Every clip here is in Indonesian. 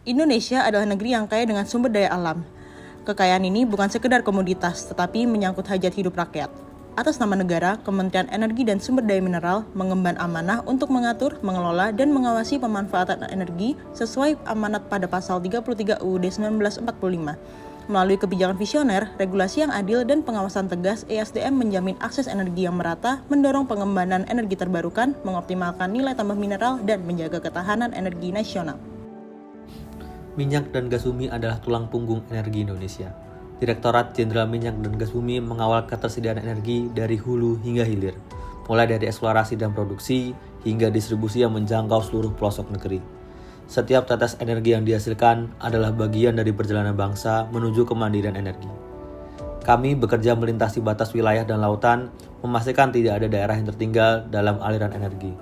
Indonesia adalah negeri yang kaya dengan sumber daya alam. Kekayaan ini bukan sekedar komoditas, tetapi menyangkut hajat hidup rakyat. Atas nama negara, Kementerian Energi dan Sumber Daya Mineral mengemban amanah untuk mengatur, mengelola, dan mengawasi pemanfaatan energi sesuai amanat pada pasal 33 UUD 1945. Melalui kebijakan visioner, regulasi yang adil, dan pengawasan tegas, ESDM menjamin akses energi yang merata, mendorong pengembangan energi terbarukan, mengoptimalkan nilai tambah mineral, dan menjaga ketahanan energi nasional. Minyak dan gas bumi adalah tulang punggung energi Indonesia. Direktorat Jenderal Minyak dan Gas Bumi mengawal ketersediaan energi dari hulu hingga hilir, mulai dari eksplorasi dan produksi hingga distribusi yang menjangkau seluruh pelosok negeri. Setiap tetes energi yang dihasilkan adalah bagian dari perjalanan bangsa menuju kemandirian energi. Kami bekerja melintasi batas wilayah dan lautan, memastikan tidak ada daerah yang tertinggal dalam aliran energi.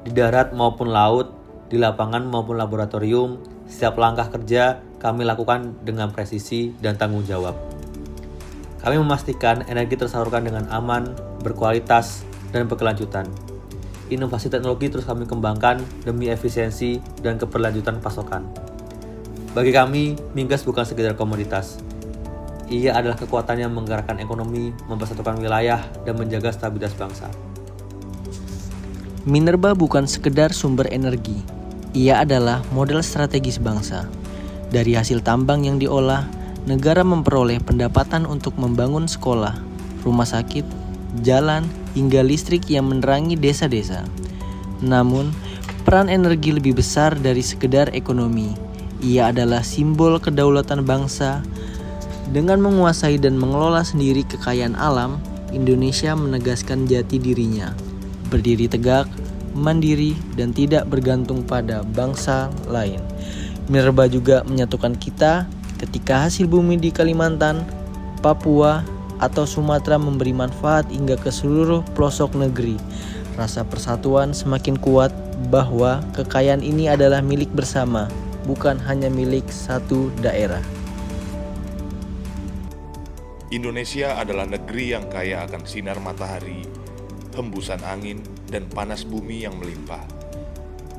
Di darat maupun laut, di lapangan maupun laboratorium, setiap langkah kerja kami lakukan dengan presisi dan tanggung jawab. Kami memastikan energi tersalurkan dengan aman, berkualitas, dan berkelanjutan. Inovasi teknologi terus kami kembangkan demi efisiensi dan keberlanjutan pasokan. Bagi kami, migas bukan sekedar komoditas. Ia adalah kekuatan yang menggerakkan ekonomi, mempersatukan wilayah, dan menjaga stabilitas bangsa. Minerba bukan sekedar sumber energi. Ia adalah model strategis bangsa. Dari hasil tambang yang diolah, negara memperoleh pendapatan untuk membangun sekolah, rumah sakit, jalan, hingga listrik yang menerangi desa-desa. Namun, peran energi lebih besar dari sekedar ekonomi. Ia adalah simbol kedaulatan bangsa. Dengan menguasai dan mengelola sendiri kekayaan alam, Indonesia menegaskan jati dirinya, berdiri tegak, mandiri, dan tidak bergantung pada bangsa lain. Minerba juga menyatukan kita ketika hasil bumi di Kalimantan, Papua, atau Sumatera memberi manfaat hingga ke seluruh pelosok negeri. Rasa persatuan semakin kuat bahwa kekayaan ini adalah milik bersama, bukan hanya milik satu daerah. Indonesia adalah negeri yang kaya akan sinar matahari, hembusan angin, dan panas bumi yang melimpah.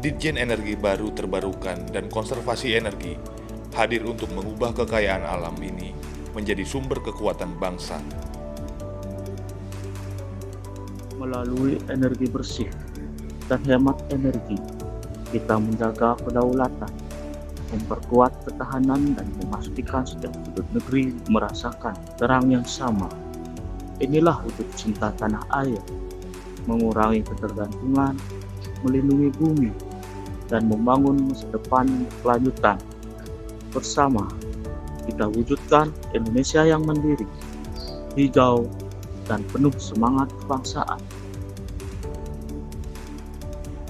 Ditjen Energi Baru Terbarukan dan Konservasi Energi hadir untuk mengubah kekayaan alam ini menjadi sumber kekuatan bangsa. Melalui energi bersih dan hemat energi, kita menjaga kedaulatan, memperkuat ketahanan, dan memastikan setiap sudut negeri merasakan terang yang sama. Inilah wujud cinta tanah air, mengurangi ketergantungan, melindungi bumi, dan membangun masa depan berkelanjutan. Bersama, kita wujudkan Indonesia yang mandiri, hijau, dan penuh semangat kebangsaan.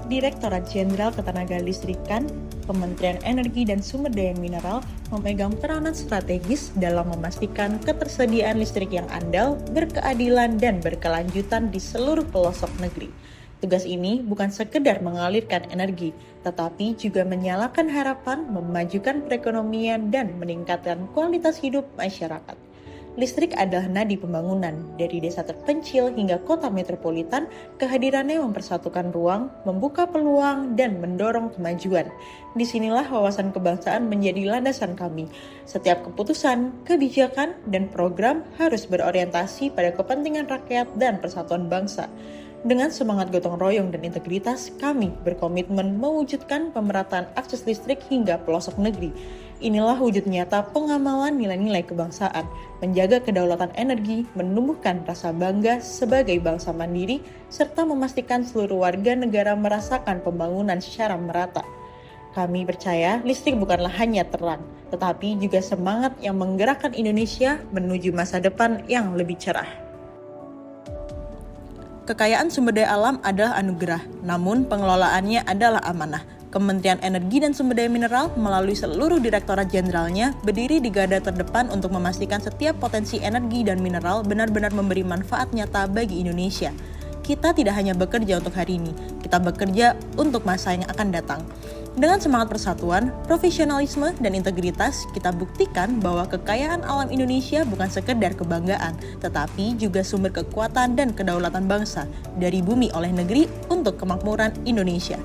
Direktorat Jenderal Ketenagalistrikan, Kementerian Energi dan Sumber Daya Mineral memegang peranan strategis dalam memastikan ketersediaan listrik yang andal, berkeadilan, dan berkelanjutan di seluruh pelosok negeri. Tugas ini bukan sekedar mengalirkan energi, tetapi juga menyalakan harapan, memajukan perekonomian, dan meningkatkan kualitas hidup masyarakat. Listrik adalah nadi pembangunan, dari desa terpencil hingga kota metropolitan. Kehadirannya mempersatukan ruang, membuka peluang, dan mendorong kemajuan. Disinilah wawasan kebangsaan menjadi landasan kami. Setiap keputusan, kebijakan, dan program harus berorientasi pada kepentingan rakyat dan persatuan bangsa. Dengan semangat gotong royong dan integritas, kami berkomitmen mewujudkan pemerataan akses listrik hingga pelosok negeri. Inilah wujud nyata pengamalan nilai-nilai kebangsaan, menjaga kedaulatan energi, menumbuhkan rasa bangga sebagai bangsa mandiri, serta memastikan seluruh warga negara merasakan pembangunan secara merata. Kami percaya listrik bukanlah hanya terang, tetapi juga semangat yang menggerakkan Indonesia menuju masa depan yang lebih cerah. Kekayaan sumber daya alam adalah anugerah, namun pengelolaannya adalah amanah. Kementerian Energi dan Sumber Daya Mineral melalui seluruh direktorat jenderalnya berdiri di garda terdepan untuk memastikan setiap potensi energi dan mineral benar-benar memberi manfaat nyata bagi Indonesia. Kita tidak hanya bekerja untuk hari ini, kita bekerja untuk masa yang akan datang. Dengan semangat persatuan, profesionalisme, dan integritas, kita buktikan bahwa kekayaan alam Indonesia bukan sekedar kebanggaan, tetapi juga sumber kekuatan dan kedaulatan bangsa, dari bumi oleh negeri untuk kemakmuran Indonesia.